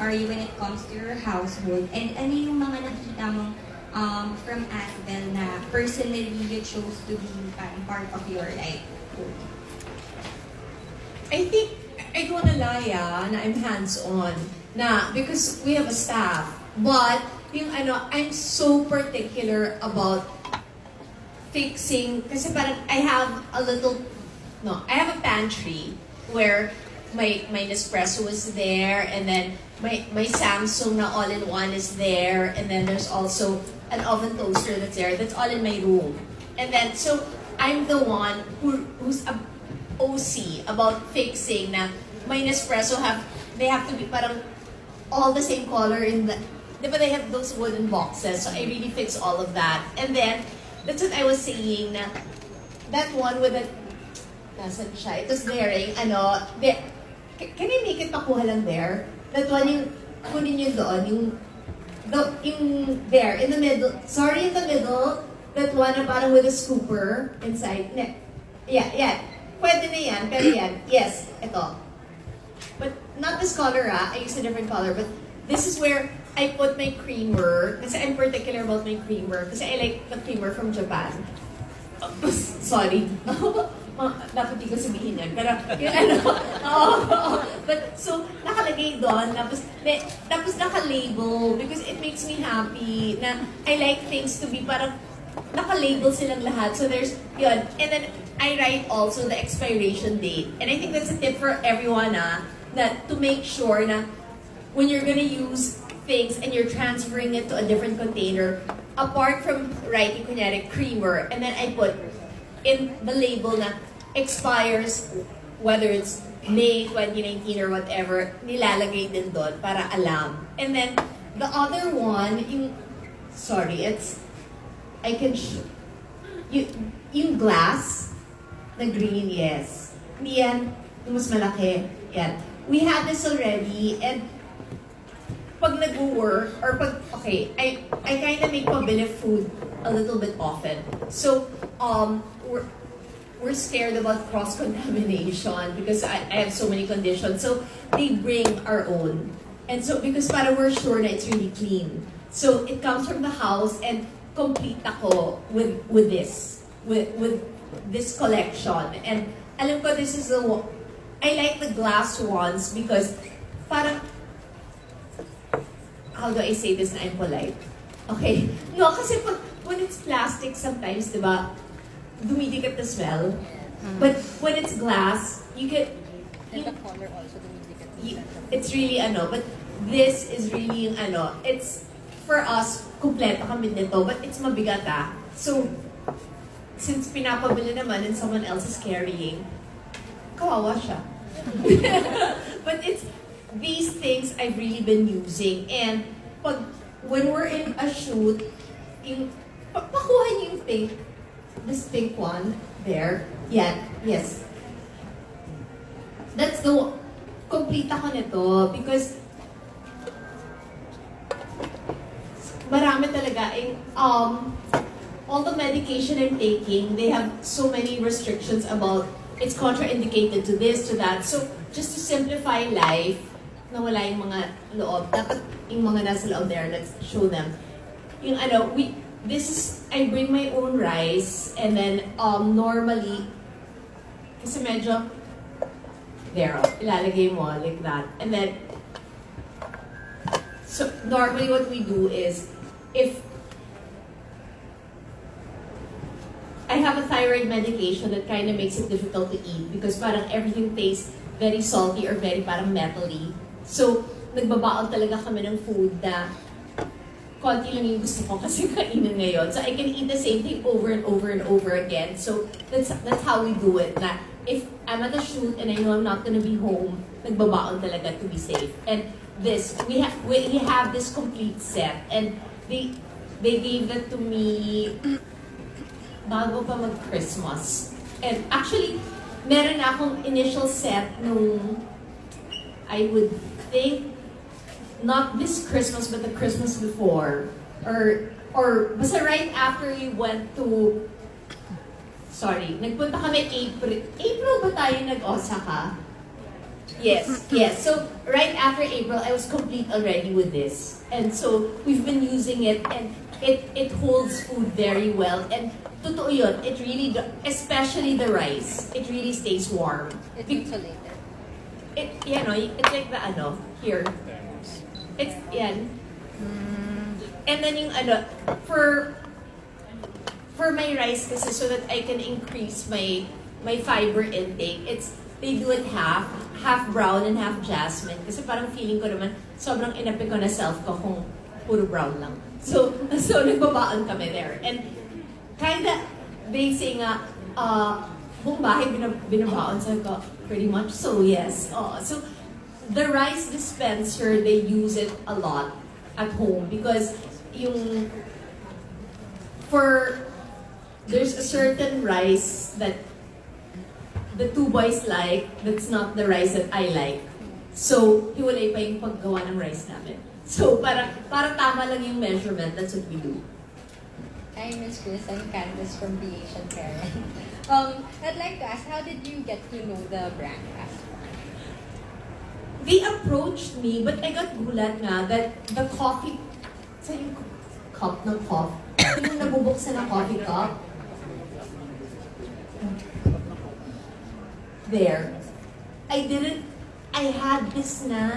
sorry, when it comes to your household? And ano yung mga nakita mong from Asvel na personally you chose to be parang part of your life? I think, I don't wanna lie na I'm hands-on. Na, because we have a staff. But, yung I'm so particular about fixing, kasi parang I have a pantry where my Nespresso is there, and then my Samsung na all-in-one is there, and then there's also an oven toaster that's there. That's all in my room. And then, so, I'm the one who's a OC about fixing na my Nespresso they have to be parang all the same color in the, di ba they have those wooden boxes, so I really fix all of that. And then, that's what I was saying na, that one with the, nasan siya, it was wearing, can I make it makuha lang there? That one yung, kunin yun doon, yung there, in the middle, in the middle, that one na parang with a scooper inside. Yeah. Pwede na yan, pero yan. Yes, ito. But not this color, I used a different color. But this is where I put my creamer. Kasi I'm particular about my creamer. Kasi I like the creamer from Japan. Sorry. Dapat di ko sabihin yan. Pero, But, so, nakalagay doon. Tapos naka-label. Because it makes me happy na I like things to be parang naka-label silang lahat. So there's, yun. And then, I write also the expiration date. And I think that's a tip for everyone, that to make sure na when you're gonna use things and you're transferring it to a different container, apart from writing, kunyari, creamer, and then I put in the label na expires, whether it's May 2019 or whatever, nilalagay din doon para alam. And then, the other one, I can show. Yung glass, the green, yes. Hindi yan, yung mas malaki. Yan. We had this already, and pag nag-work, or I kind of make pabili food a little bit often. So, we're scared about cross-contamination because I have so many conditions. So, they bring our own. And so, because para we're sure na it's really clean. So, it comes from the house, and complete ako with this collection. And alam ko this is I like the glass ones because parang, how do I say this na I'm polite? Okay. No, kasi when it's plastic sometimes, di ba, dumidikit the smell. But when it's glass, you get, the color also dumidikit. it's really but this is really it's, for us, kumpleto kami nito, but it's mabigat So, since pinapabili naman and someone else is carrying, kawawa siya. But it's these things I've really been using. And when we're in a shoot, pakuha niyo yung pink, this pink one, there. Yeah, yes. That's the, complete ako nito because marami talaga all the medication I'm taking, they have so many restrictions about it's contraindicated to this, to that. So, just to simplify life, na wala yung mga loob. Dapat yung mga nasa loob there, let's show them. Yung I bring my own rice, and then normally, kasi medyo, there, ilalagay mo, like that. And then, so normally what we do is, if I have a thyroid medication that kind of makes it difficult to eat because parang everything tastes very salty or very parang metally. So, nagbabaon talaga kami ng food na konti lang yung gusto ko kasi kainin ngayon. So, I can eat the same thing over and over and over again. So, that's how we do it. Na if I'm at a shoot and I know I'm not gonna be home, nagbabaon talaga to be safe. And this, we have this complete set. And they gave it to me bago pa mag-Christmas. And actually, meron na akong initial set nung, I would think, not this Christmas, but the Christmas before. Or basta right after we went to, nagpunta kami April ba tayo nag-Osaka? Yes, yes. So right after April, I was complete already with this. And so we've been using it and it holds food very well. And totoo yun, it really, especially the rice, it really stays warm. It's insulated. It's like the here. It's, yan. And then yung for my rice kasi so that I can increase my fiber intake, they do it half brown and half jasmine. Kasi parang feeling ko naman, sobrang inapi ko na self ko kung puro brown lang. So nagbabaan kami there. And kinda, they say nga, buong bahay binabaon. Sabi ko, pretty much so, yes. So the rice dispenser, they use it a lot at home because there's a certain rice that the two boys like, that's not the rice that I like. So, hiwalay pa yung paggawa ng rice namin. So, para tama lang yung measurement, that's what we do. Hi, Miss Kris. I'm Candace from the Asian Parent. I'd like to ask, how did you get to know the brand Asvel? They approached me, but I got gulat nga that the coffee, sa yung cup ng coffee, yung nabubuksan na coffee cup, there. I had this na,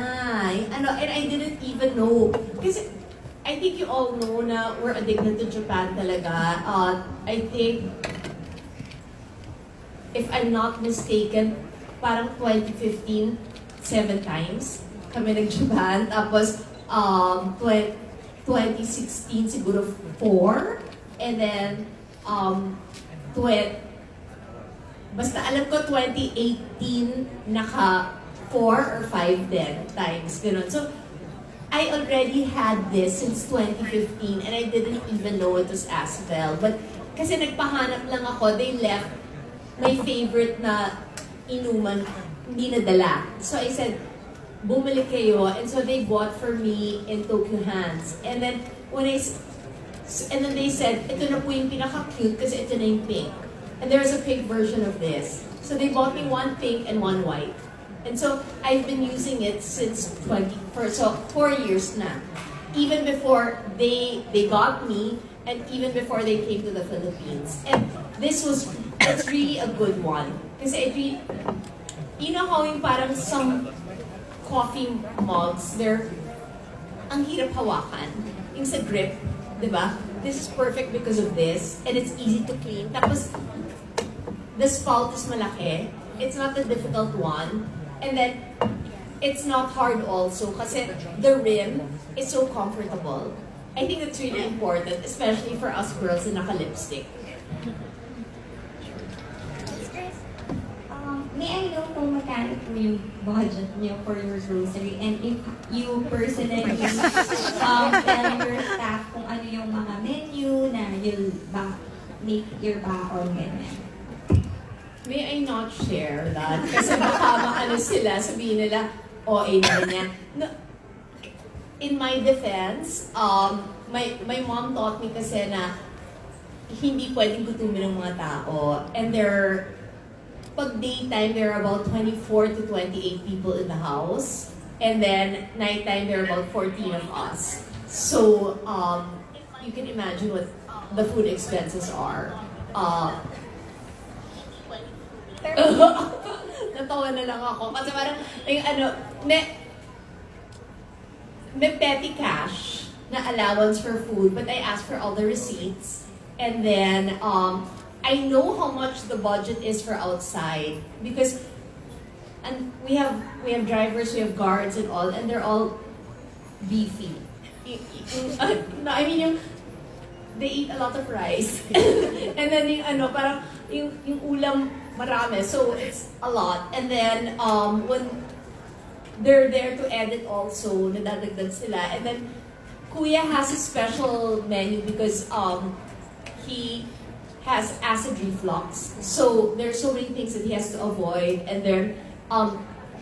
and I didn't even know. Kasi, I think you all know na we're addicted to Japan talaga. I think, if I'm not mistaken, parang 2015, 7 times kami nag-Japan. Tapos, 2016 siguro 4. And then, basta alam ko 2018 naka 4 or 5 din times. Ganun. So, I already had this since 2015 and I didn't even know it was Asvel. But kasi nagpahanap lang ako, they left my favorite na inuman, hindi nadala. So I said, bumili kayo. And so they bought for me in Tokyo Hands. And then they said, ito na po yung pinaka-cute kasi ito na yung pink. And there's a pink version of this. So they bought me one pink and one white. And so I've been using it since 4 years na. Even before they got me and even before they came to the Philippines. And it's really a good one. Kasi you know how yung parang some coffee mugs, ang hirap hawakan. Yung sa grip, di ba? This is perfect because of this. And it's easy to clean. Tapos, the spout is malaki. It's not a difficult one. And then, it's not hard also kasi the rim is so comfortable. I think that's really important, especially for us girls na naka-lipstick. May I know kung magkano po yung budget niyo for your grocery and if you personally tell your staff kung ano yung mga menu na you'll make your baon, ganyan. May I not share that? Kasi baka sila, sabihin nila, OA na niya. No, in my defense, my mom taught me kasi na hindi pwedeng gutumin ng mga tao. And pag daytime, there are about 24 to 28 people in the house. And then, nighttime, there are about 14 of us. So, you can imagine what the food expenses are. Natawa na lang ako. Kasi parang, may petty cash na allowance for food, but I asked for all the receipts. And then, I know how much the budget is for outside because we have drivers, we have guards and all, and they're all beefy. They eat a lot of rice. And then parang yung ulam marami, so it's a lot. And then when they're there to edit also, nadadagdag sila. And then Kuya has a special menu because he has acid reflux. So there's so many things that he has to avoid. And then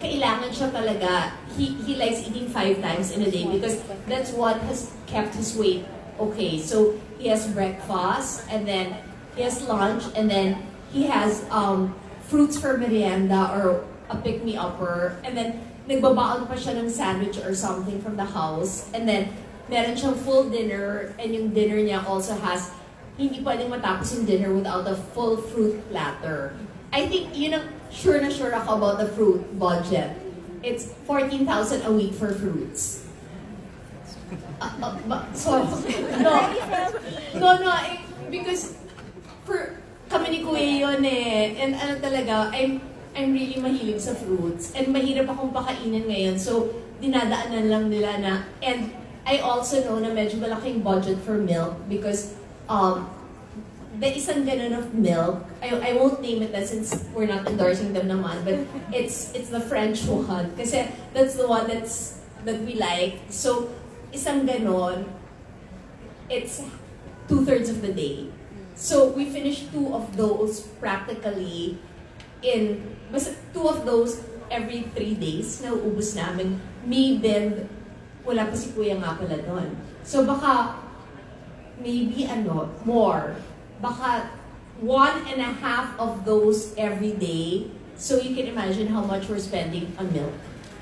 kailangan siya talaga, he likes eating 5 times in a day because that's what has kept his weight okay. So he has breakfast, and then he has lunch, and then he has fruits for merienda or a pick-me-upper, and then nagbabaon pa siya ng sandwich or something from the house, and then meron siyang full dinner, and yung dinner niya also has, hindi pwedeng matapos yung dinner without a full fruit platter. I think yun ang sure na sure ako about the fruit budget. It's 14,000 a week for fruits. So, no, because for kami ni Kuya yun eh, and ano talaga, I'm really mahilig sa fruits, and mahirap akong pakainin ngayon, so dinadaanan lang nila na, and I also know na medyo malaking budget for milk because the isang ganun of milk, I won't name it that since we're not endorsing them naman, but it's the French one kasi that's the one that we like. So isang ganon, it's 2/3 of the day. So we finished 2 of those practically basta 2 of those every 3 days na uubos namin. Maybe wala pa si Kuya nga pala doon. So baka, maybe more. Baka 1.5 of those every day. So you can imagine how much we're spending on milk.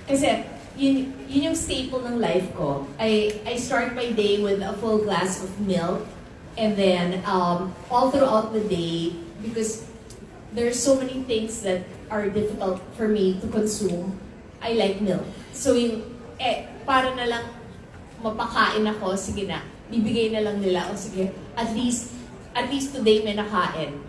Kasi yun yung staple ng life ko. I start my day with a full glass of milk. And then all throughout the day, because there's so many things that are difficult for me to consume, I like milk. So para na lang mapakain ako, sige na, bibigay na lang nila, o sige, at least today may nakain.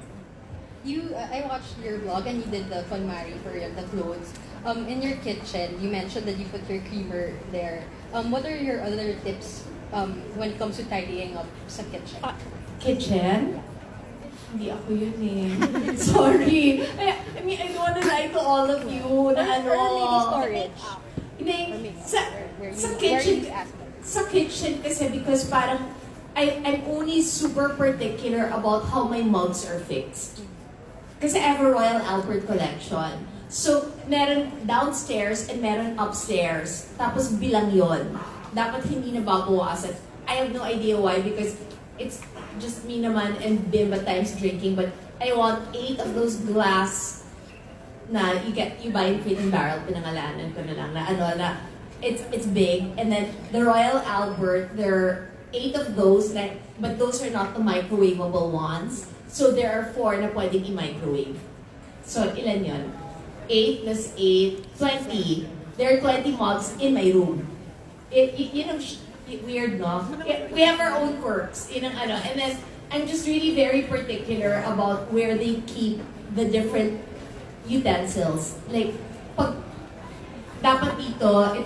I watched your vlog and you did the KonMari for the clothes. In your kitchen, you mentioned that you put your creamer there. What are your other tips when it comes to tidying up sa kitchen? Kitchen? Hindi ako yun eh. Sorry. I mean, I don't wanna lie to all of you na ano. Or maybe storage. Hindi, sa kitchen kasi because parang I'm only super particular about how my mugs are fixed. Kasi I have a Royal Albert collection. So, meron downstairs and meron upstairs. Tapos bilang yon. Dapat hindi na babawasan. I have no idea why because it's just me naman and Bim at times drinking, but I want 8 of those glass na you buy in Crate and Barrel, pinangalanan ko na lang na it's big, and then the Royal Albert, there are 8 of those, but those are not the microwavable ones, so there are 4 na pwedeng i-microwave. So ilan yon? 8 plus 8, 20. There are 20 mugs in my room. Yun ang weird, no? We have our own quirks. Yun ang and then I'm just really very particular about where they keep the different utensils. Like, pag dapat dito,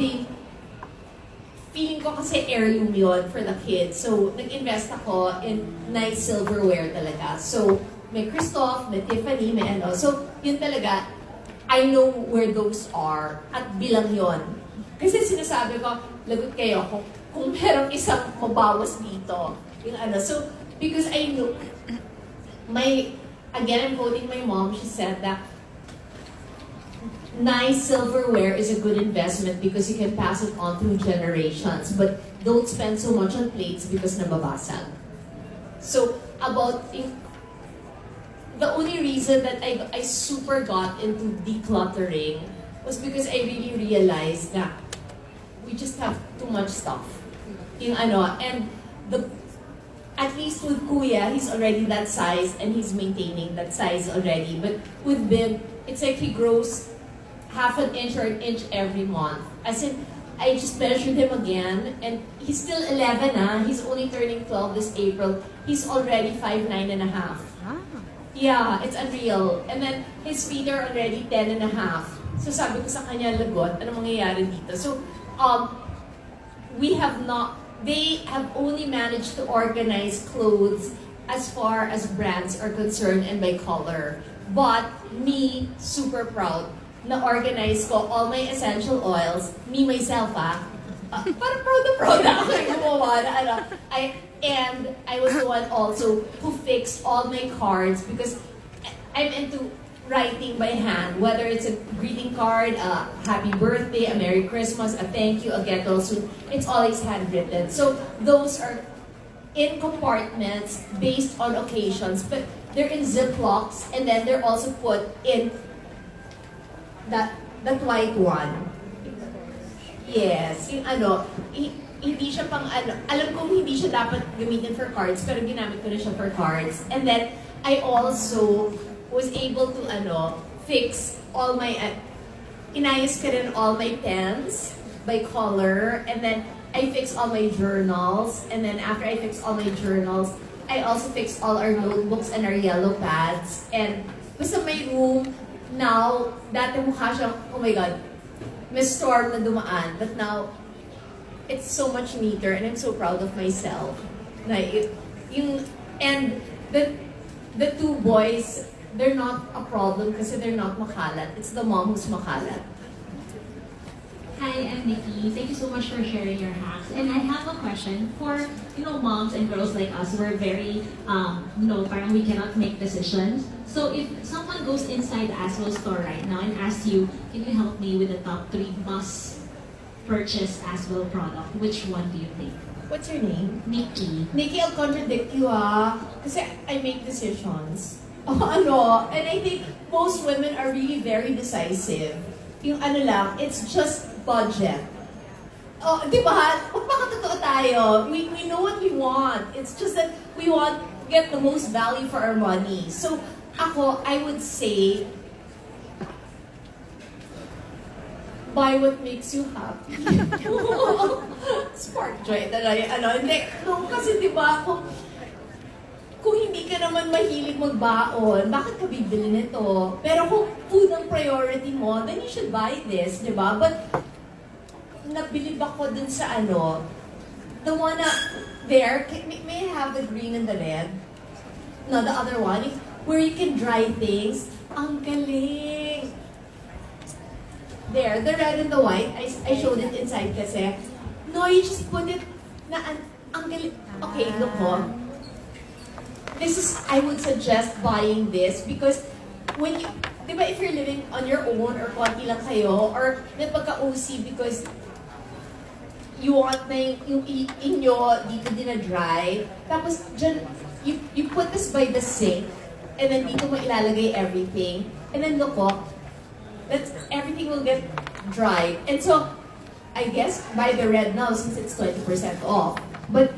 feeling ko kasi heirloom yun for the kids. So, nag-invest ako in nice silverware talaga. So, may Christoph, may Tiffany, may ano. So, yun talaga, I know where those are at bilang yon. Kasi sinasabi ko, lagot kayo kung merong isang mabawas dito. Yung ano. So, because I know, again, I'm quoting my mom, she said that nice silverware is a good investment because you can pass it on through generations, but don't spend so much on plates because nababasag. So, the only reason that I super got into decluttering was because I really realized that we just have too much stuff. And at least with Kuya, he's already that size and he's maintaining that size already. But with Bim, it's like he grows half an inch or an inch every month. As in, I just measured him again, and he's still 11, he's only turning 12 this April. He's already 5'9.5". Yeah, it's unreal. And then, his feet are already 10.5. So sabi ko sa kanya, lagot, ano mangyayari dito? So, they have only managed to organize clothes as far as brands are concerned and by color. But, me, super proud na organize ko all my essential oils, me myself parang proud na ako yung gumawa na and I was the one also who fixed all my cards because I'm into writing by hand, whether it's a greeting card, a happy birthday, a Merry Christmas, a thank you, a get well soon, it's always handwritten. So those are in compartments based on occasions, but they're in Ziplocs and then they're also put in that white one. Yes, yung hindi siya pang alam kong hindi siya dapat gamitin for cards, pero ginamit ko na siya for cards. And then, I also was able to fix all my, inayos ko rin all my pens by color, and then I fixed all my journals, and then after I fixed all my journals, I also fixed all our notebooks and our yellow pads. And basta my room, now, dati mukha siyang, oh my God, may storm na dumaan, but now, it's so much neater, and I'm so proud of myself. Na and the two boys, they're not a problem kasi they're not makalat. It's the mom who's makalat. Hi, I'm Nikki. Thank you so much for sharing your hacks. And I have a question for, moms and girls like us. We're very, parang we cannot make decisions. So if someone goes inside Asvel store right now and asks you, can you help me with the top 3 must purchase Asvel product, which one do you think? What's your name? Nikki. Nikki, I'll contradict you kasi I make decisions. And I think most women are really very decisive. Yung it's just budget. Oh, di ba? Baka totoo tayo. We know what we want. It's just that we want to get the most value for our money. So, I would say, buy what makes you happy. Spark joy talaga. Hindi. No, kasi di ba, kung hindi ka naman mahilig magbaon, bakit ka bibili nito? Pero kung food ang priority mo, then you should buy this, di ba? But, nabilib ako dun sa the one na there, may I have the green and the red? No, the other one, where you can dry things. Ang galing! There, the red and the white, I showed it inside kasi. No, you just put it na ang galing. Okay, look mo. I would suggest buying this because when you, di ba if you're living on your own or konti lang kayo, or napagka-OC because you want na yung inyo dito din na dry, tapos dyan, you put this by the sink, and then dito mo ilalagay everything, and then look everything will get dry. And so, I guess, buy the red now since it's 20% off. But,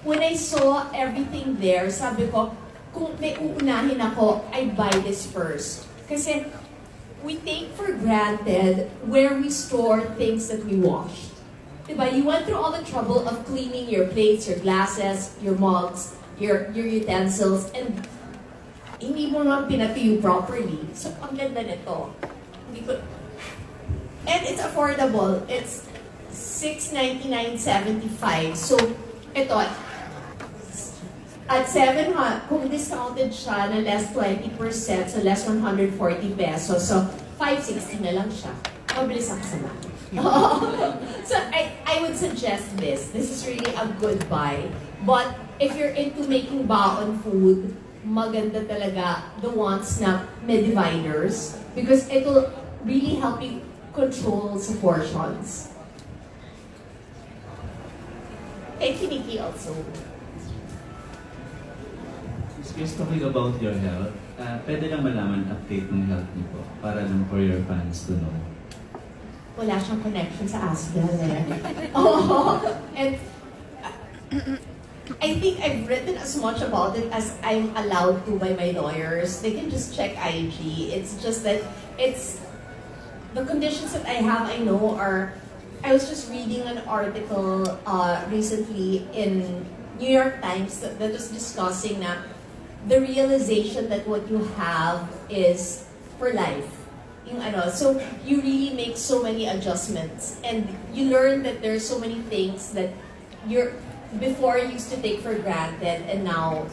when I saw everything there, sabi ko, kung may uunahin ako, I buy this first. Kasi, we take for granted where we store things that we wash. Diba? You went through all the trouble of cleaning your plates, your glasses, your mugs, your utensils, and hindi mo naman pinatuyo properly. So, ang ganda nito. And it's affordable. It's $699.75. So, ito, at 700, kung discounted siya na less 20%, so less 140 pesos. So, 560 na lang siya. Mabilis ako sa mga. So, I would suggest this. This is really a good buy. But, if you're into making baon food, maganda talaga the ones na may dividers because it will really help you control sa portions. Thank you, Nikki, also. Just talking about your health, pwede lang malaman update ng health niyo po para lang for your fans to know. Wala siyang connection sa Asvel and I think I've written as much about it as I'm allowed to by my lawyers. They can just check IG. It's just that it's the conditions that I have, I know are. I was just reading an article recently in New York Times that was discussing the realization that what you have is for life. So you really make so many adjustments and you learn that there's so many things that before used to take for granted and now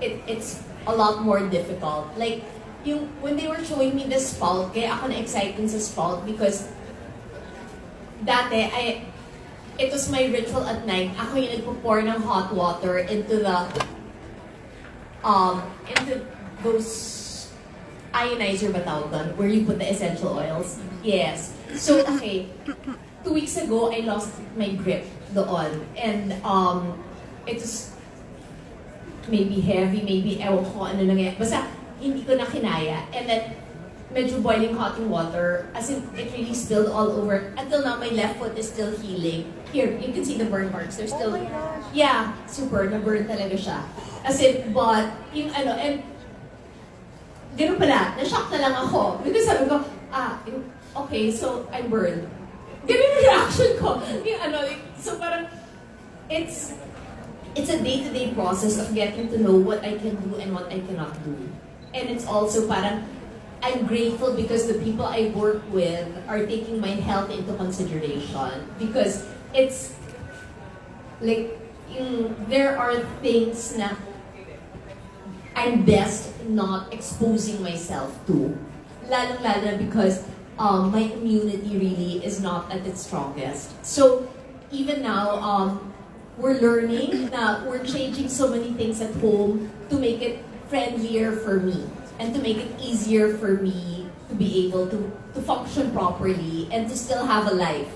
it's a lot more difficult. Like when they were showing me the spout, kaya ako na-excite sa spout because dati it was my ritual at night. Ako yung nagpo-pour ng hot water into those ionizer ba tawag doon? Where you put the essential oils? Yes. So, okay. 2 weeks ago, I lost my grip doon. And it was maybe heavy, maybe ewan ko ano nangyayari. Basta, hindi ko na kinaya. And then, medyo boiling hot yung water, as in, it really spilled all over. Until now, my left foot is still healing. Here, you can see the burn marks. They're still, yeah, super, na-burn talaga siya. As in, but, yung ano, and, ganun pala, na-shock na lang ako. Because sabi ko, okay, so, I'm burned. Ganun yung reaction ko. Yung ano, like, so parang, it's a day-to-day process of getting to know what I can do and what I cannot do. And it's also parang, I'm grateful because the people I work with are taking my health into consideration. Because it's, like, there are things na I'm best not exposing myself to. Lalong-lalo na because my immunity really is not at its strongest. So, even now, we're learning na we're changing so many things at home to make it friendlier for me and to make it easier for me to be able to function properly and to still have a life.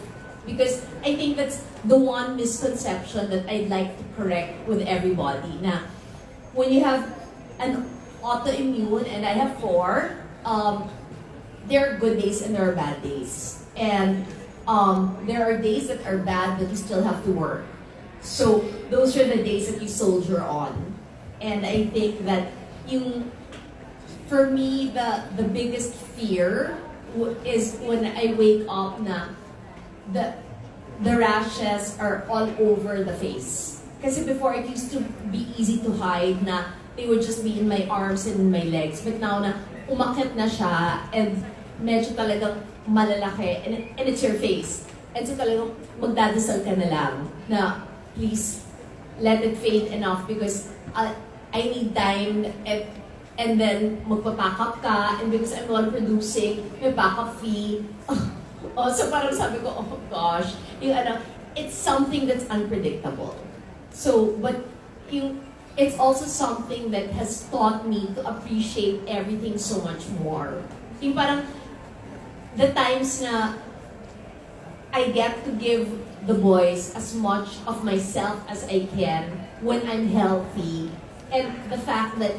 Because I think that's the one misconception that I'd like to correct with everybody. Na when you have an autoimmune, and I have 4, there are good days and there are bad days. And there are days that are bad but you still have to work. So those are the days that you soldier on. And I think that for me, the biggest fear is when I wake up na the rashes are all over the face. Kasi before, it used to be easy to hide na they would just be in my arms and in my legs. But now na umakyat na siya and medyo talagang malalaki and it's your face. And so talagang magdadasal ka na lang na please let it fade enough because I need time and then magpa-pack up ka and because I'm the one producing, may backup fee. So parang sabi ko, oh gosh, it's something that's unpredictable. So, but it's also something that has taught me to appreciate everything so much more. Yung parang, the times na I get to give the boys as much of myself as I can when I'm healthy, and the fact that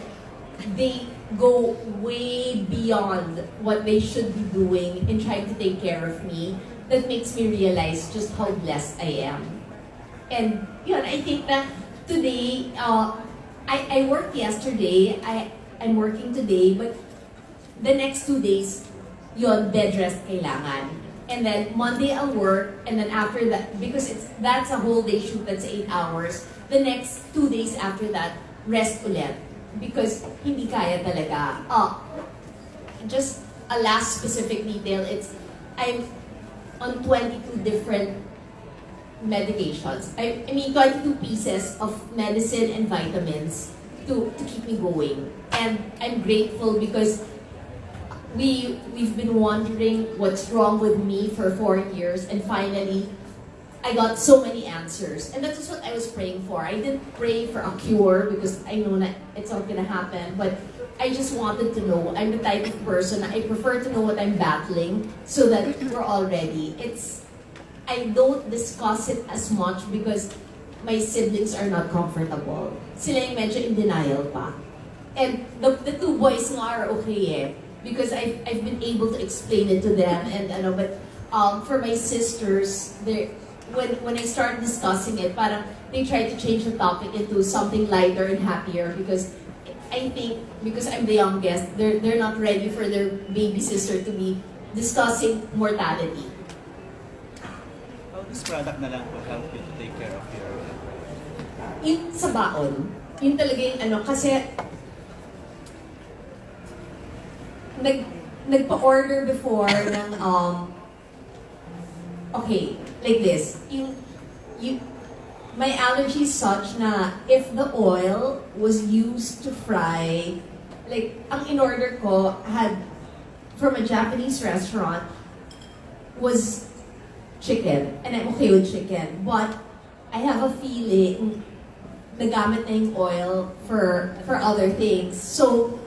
they go way beyond what they should be doing in trying to take care of me, that makes me realize just how blessed I am. And yun, I think that today, I worked yesterday, I'm working today, but the next 2 days, yun, bed rest kailangan. And then Monday I'll work, and then after that, because that's a whole day shoot, that's 8 hours, the next 2 days after that, rest ulit. Because hindi kaya talaga. Just a last specific detail, I'm on 22 different medications. I mean 22 pieces of medicine and vitamins to keep me going. And I'm grateful because we've been wondering what's wrong with me for 4 years, and finally I got so many answers. And that's what I was praying for. I didn't pray for a cure because I know that it's not gonna happen, but I just wanted to know. I'm the type of person, I prefer to know what I'm battling so that we're all ready. I don't discuss it as much because my siblings are not comfortable. Sila yung medyo in denial pa. And the 2 boys nga are okay eh. Because I've been able to explain it to them, and but for my sisters, when I start discussing it, parang they try to change the topic into something lighter and happier because I think because I'm the youngest, they're not ready for their baby sister to be discussing mortality. How this product na lang will help you to take care of your health? Yung sa baon, yun talaga yung kasi nagpa-order before ng okay, like this. My allergy is such na if the oil was used to fry, like ang in-order ko had from a Japanese restaurant was chicken, and I'm okay with chicken, but I have a feeling nagamit na yung oil for other things. So,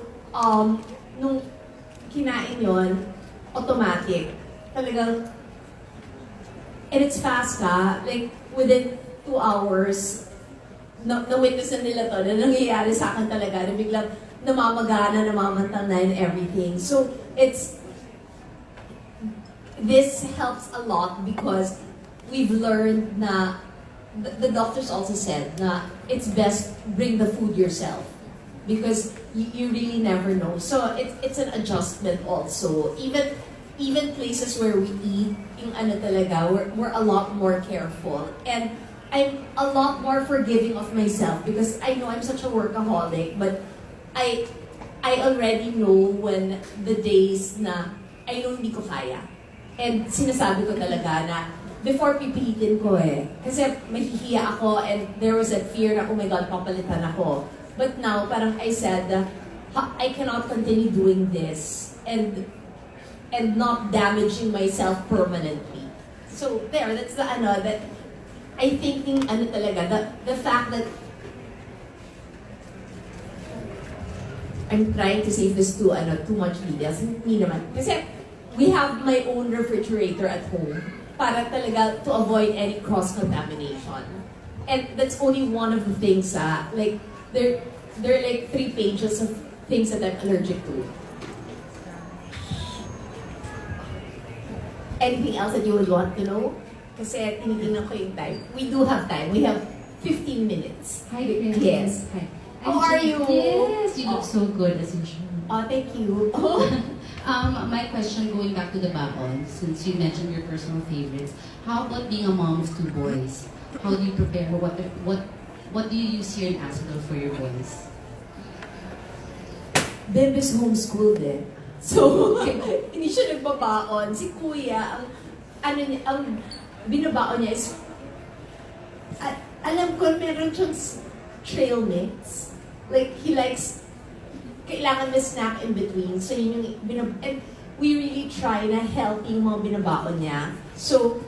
nung kinain yon, automatic. Talagang, and it's fast ka, like within 2 hours, na-witness na nila to, na nangyayari sa akin talaga, na biglang namamagana, namamantang na and everything. So, it's this helps a lot because we've learned na the doctors also said na it's best bring the food yourself because you really never know. So it's an adjustment also. Even places where we eat, yung ano talaga, we're a lot more careful. And I'm a lot more forgiving of myself because I know I'm such a workaholic, but I already know when the days na I know hindi ko kaya. And sinasabi ko talaga na before pipilitin ko kasi mahihiya ako and there was that fear na, oh my God, papalitan ako. But now, parang I said, I cannot continue doing this and not damaging myself permanently. So there, that's the that I think talaga, the fact that I'm trying to save this too much details. Hindi naman. Kasi we have my own refrigerator at home para talaga to avoid any cross-contamination. And that's only one of the things, like, there are like 3 pages of things that I'm allergic to. Anything else that you would want to know? Kasi tinitingnan ko yung time. We do have time. We have 15 minutes. Hi, Kris. Yes. Hi. How are you? Yes, you look so good as usual. Oh, thank you. My question going back to the baon, since you mentioned your personal favorites, how about being a mom of 2 boys? How do you prepare? What do you use here in Asvel for your boys? Beb is homeschooled So, hindi siya nagbabaon. Si Kuya, ang binabaon niya is, alam ko, meron siyang trail mix. Like, he likes, kailangan may snack in between. So, yun yung, and we really try na healthy yung mga binabaon niya. So,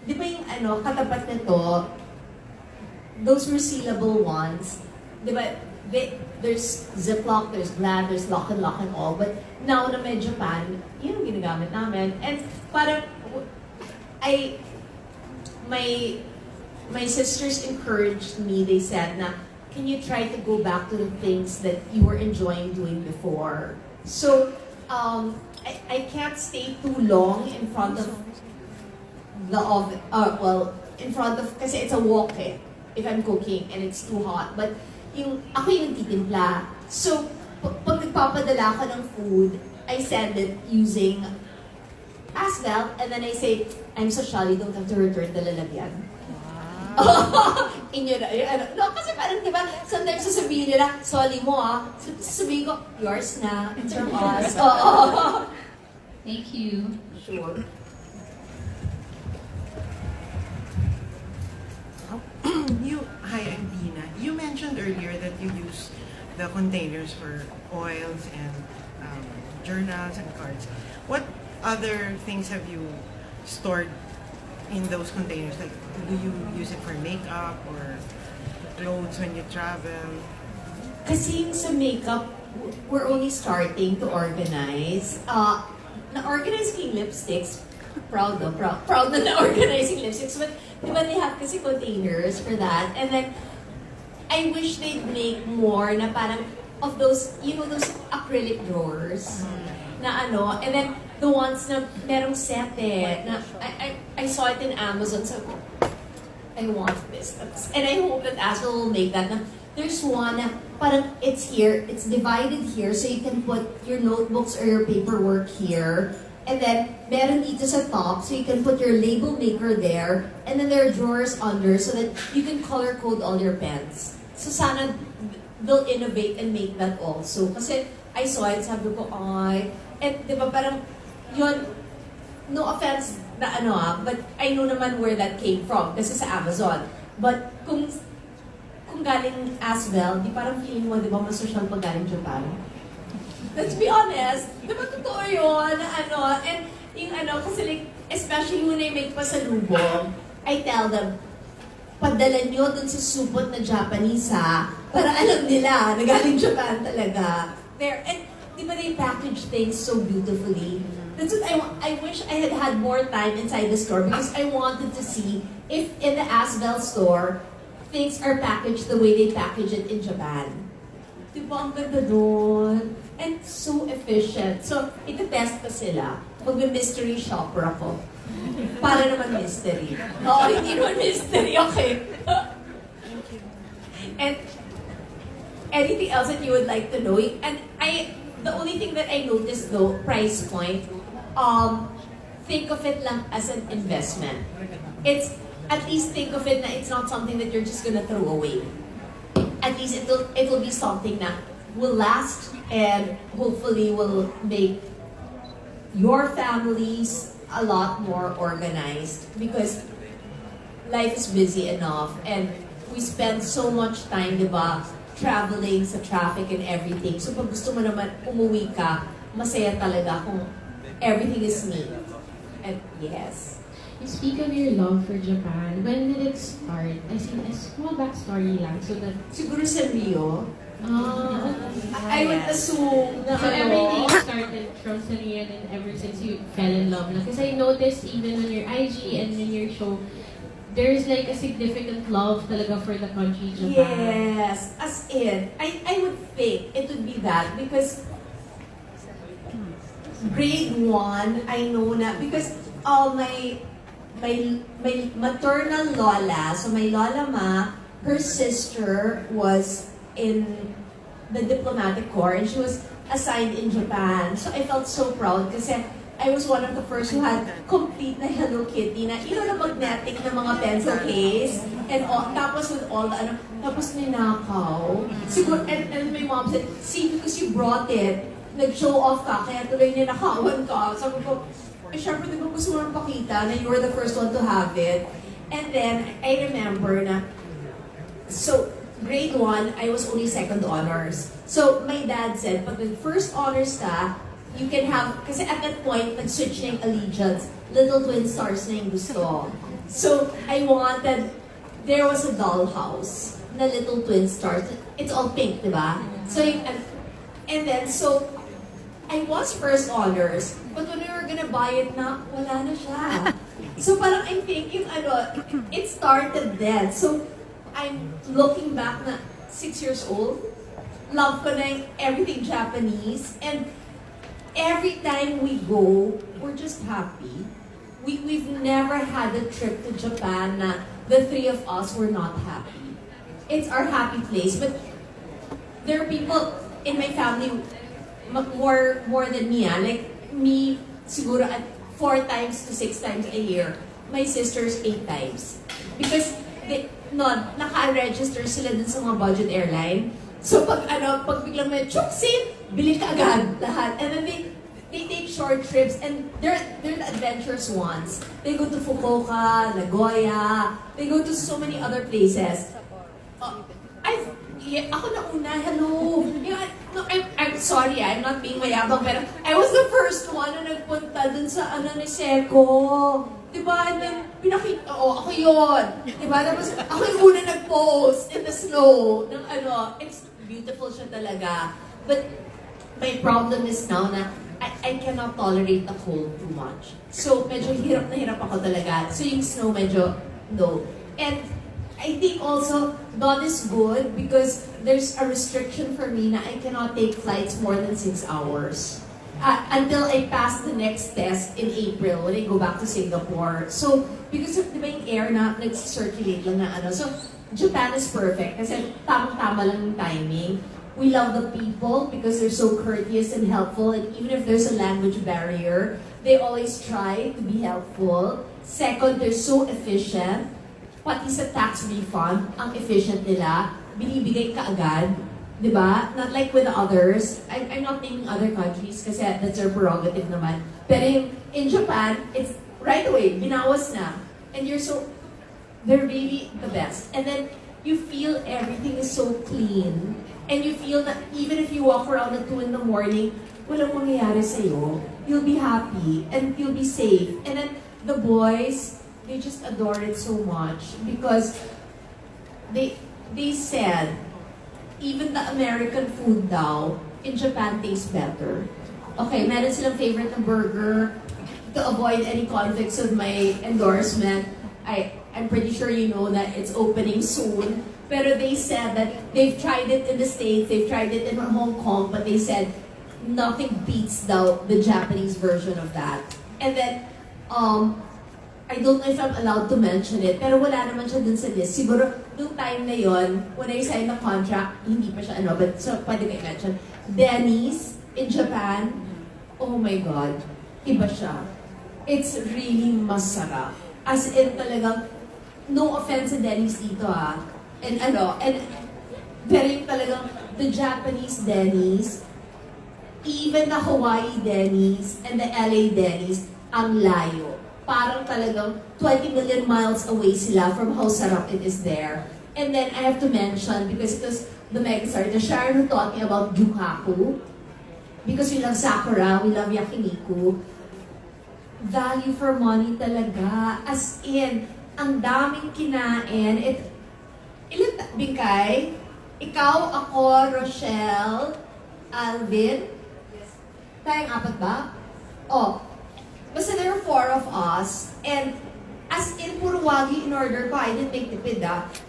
di ba yung katapat nito, those resealable ones, di ba, there's Ziploc, there's Glad, there's Lock and all, but now na medyo pan, yun ang ginagamit namin. And parang, my sisters encouraged me, they said na, can you try to go back to the things that you were enjoying doing before? So, I can't stay too long in front of the oven, in front of, kasi it's a wok if I'm cooking and it's too hot. But ako yung titimpla. So, pag nagpapadala ako ng food, I send it using Asvel, and then I say, I'm so shy, you don't have to return the lalagyan. Inyo na, no, kasi parang, di ba, sometimes sasabihin nila, sorry mo sasabihin ko, yours na, it's from us. Thank you. Sure. Hi, I'm Dina. You mentioned earlier that you use the containers for oils and journals and cards. What other things have you stored in those containers? Like, do you use it for makeup or clothes when you travel? Kasi yung sa makeup, we're only starting to organize. Na-organize ko yung lipsticks. Proud na na-organize yung lipsticks. But, di ba, they have kasi containers for that. And then, I wish they'd make more na parang of those, those acrylic drawers. Na and then, the ones na merong set na I saw it in Amazon, so I want this. And I hope that Asvel will make that. Na, there's one na parang it's here, it's divided here, so you can put your notebooks or your paperwork here. And then, meron dito sa top, so you can put your label maker there. And then there are drawers under so that you can color code all your pens. So sana they'll innovate and make that also. Kasi I saw it, sabi ko, and di ba parang, yun, no offense na but I know naman where that came from, kasi sa Amazon. But kung galing Asvel, di parang feeling mo, di ba, masosyal pag galing Japan? Let's be honest, di ba totoo yun, and yung kasi like, especially when I make pasalubong, I tell them, padala nyo dun sa supot na Japanese para alam nila na galing Japan talaga. There, and di ba they package things so beautifully? That's what I wish I had more time inside the store because I wanted to see if in the Asvel store, things are packaged the way they package it in Japan. Di ba ang ganda doon? And so efficient. So, ito-test ko sila. Magme-mystery shopper ako. Para naman mystery. Oo, hindi naman mystery, okay. And anything else that you would like to know? And the only thing that I noticed though, price point, think of it lang as an investment. At least think of it na it's not something that you're just gonna throw away. At least it will be something that will last and hopefully will make your families a lot more organized, because life is busy enough and we spend so much time, di ba, traveling sa traffic and everything. So pag gusto mo naman umuwi ka, masaya talaga kung everything is neat. And yes. You speak of your love for Japan. When did it start? I see a small backstory lang so that Siguro sa Rio, I would yes. assume na so everything started from Korea and ever since you fell in love. Because I noticed even on your IG and in your show, there's like a significant love talaga for the country Japan. Yes, as in, I would think it would be that because grade 1, I know na, because my maternal lola, so my lola ma, her sister was in the diplomatic corps and she was assigned in Japan. So I felt so proud kasi I was one of the first who had complete na Hello Kitty na, na magnetic na mga pencil case and all, tapos with all the tapos ninakaw. Siguro, and my mom said, see, because you brought it, nag-show off ka, kaya tuloy ninakawan ka. Sabi ko, syempre, di ba gusto mo nang pakita na you were the first one to have it. And then, I remember na, so, grade 1, I was only second honors. So, my dad said, pag first honors ka, you can have, kasi at that point, nag-switch na yung allegiance. Little twin stars na yung gusto. So, I wanted, there was a dollhouse na little twin stars. It's all pink, di ba? So, and then, so, I was first honors, but when we were gonna buy it na, wala na siya. So, parang I'm thinking, it started then. So, I'm looking back na 6 years old, love ko na yung everything Japanese, and every time we go, we're just happy. We've never had a trip to Japan na the 3 of us were not happy. It's our happy place, but there are people in my family more than me, like me, siguro at 4 times to 6 times a year. My sisters 8 times. Because naka-register sila dun sa mga budget airline. So pag biglang may chuksin, bili ka agad lahat. And then they take short trips and they're the adventurous ones. They go to Fukuoka, Nagoya, they go to so many other places. Ako na una, hello. I'm sorry, I'm not being mayabang, pero I was the first one na nagpunta dun sa ni Seco. Diba? And then, ako yun. Diba? Tapos, ako yung una nag-post in the snow. It's beautiful siya talaga. But, my problem is now na I cannot tolerate the cold too much. So, medyo hirap na hirap ako talaga. So, yung snow medyo, no. And, I think also, Dawn is good because there's a restriction for me na I cannot take flights more than 6 hours. Until I pass the next test in April when I go back to Singapore. So, because of diba yung air na nag-circulate lang na so, Japan is perfect kasi tamang-tama lang yung timing. We love the people because they're so courteous and helpful, and even if there's a language barrier, they always try to be helpful. Second, they're so efficient. Pati sa tax refund, ang efficient nila, binibigay ka agad. Diba? Not like with others. I'm not naming other countries kasi that's their prerogative naman. Pero in Japan, it's right away, binawas na. And they're really the best. And then, you feel everything is so clean. And you feel that even if you walk around at 2 in the morning, walang mangyayari sa'yo. You'll be happy and you'll be safe. And then, the boys, they just adore it so much because they said, even the American food daw, in Japan tastes better. Okay, meron silang favorite na burger. To avoid any conflicts with my endorsement, I'm pretty sure you know that it's opening soon. Pero they said that they've tried it in the States, they've tried it in Hong Kong, but they said, nothing beats the Japanese version of that. And then, I don't know if I'm allowed to mention it, pero wala naman siya dun sa list. Siguro, nung time na yon, when I signed the contract, hindi pa siya but so pwede ko i-mention. Denny's in Japan, oh my God, iba siya. It's really masarap. As in talagang, no offense sa Denny's dito and pero yung talagang, the Japanese Denny's, even the Hawaii Denny's, and the LA Denny's, ang layo. Parang talagang 20 million miles away sila from how sarap it is there. And then I have to mention, because it was the megastar, the Sharon who taught me about Jukaku. Because we love Sakura, we love Yakiniku. Value for money talaga. As in, ang daming kinain. Ilan bingkay? Ikaw, ako, Rochelle, Alvin. Tayong apat ba? Oh, basta there are 4 of us, and as in, puro wagi in order ko, I didn't make tipid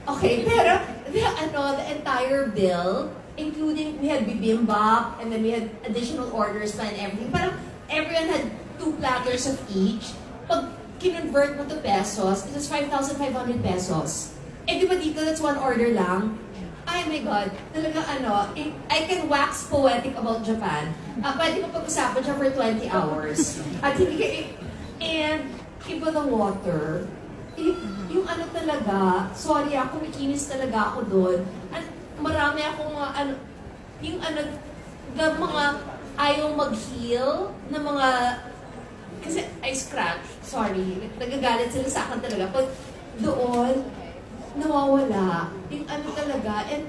Okay, pero the entire bill, including, we had bibimbap, and then we had additional orders pa and everything. Parang everyone had 2 platters of each. Pag kinonvert mo to pesos, it was 5,500 pesos. Eh di ba dito, that's 1 order lang? Ay my God, talaga I can wax poetic about Japan. Pwede ko pag-usapan siya for 20 hours. At and iba the water. Yung talaga, sorry kumikinis talaga ako doon. At marami akong the mga ayaw mag-heal na mga, kasi I scratch, sorry, nagagalit sila sa akin talaga. Pag doon, nawawala. Yung talaga. And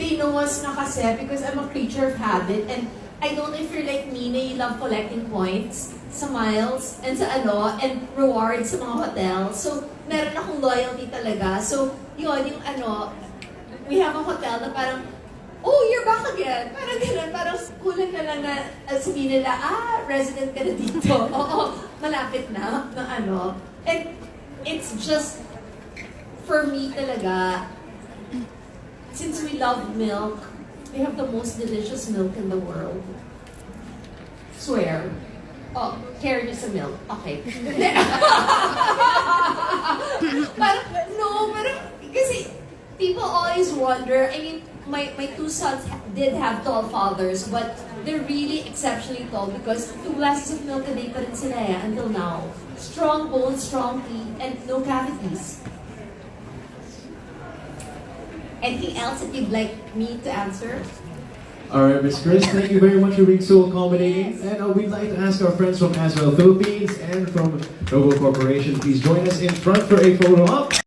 they know us na kasi because I'm a creature of habit. And I don't know if you're like me na you love collecting points sa miles and sa and rewards sa mga hotels. So, meron akong loyalty talaga. So, yun, yung we have a hotel na parang, oh, you're back again. Parang ganun, parang kulang ka lang na sabihin nila, resident ka na dito. Oo, malapit na And it's just, for me talaga, since we love milk, they have the most delicious milk in the world. Swear. Oh, care niyo sa milk. Okay. Parang, kasi people always wonder, I mean, my 2 sons did have tall fathers, but they're really exceptionally tall because 2 glasses of milk a day pa rin sila until now. Strong bones, strong teeth, and no cavities. Anything else that you'd like me to answer? Alright, Ms. Kris, thank you very much for being so accommodating. And we'd like to ask our friends from Asvel Philippines and from Noble Corporation, please join us in front for a photo op.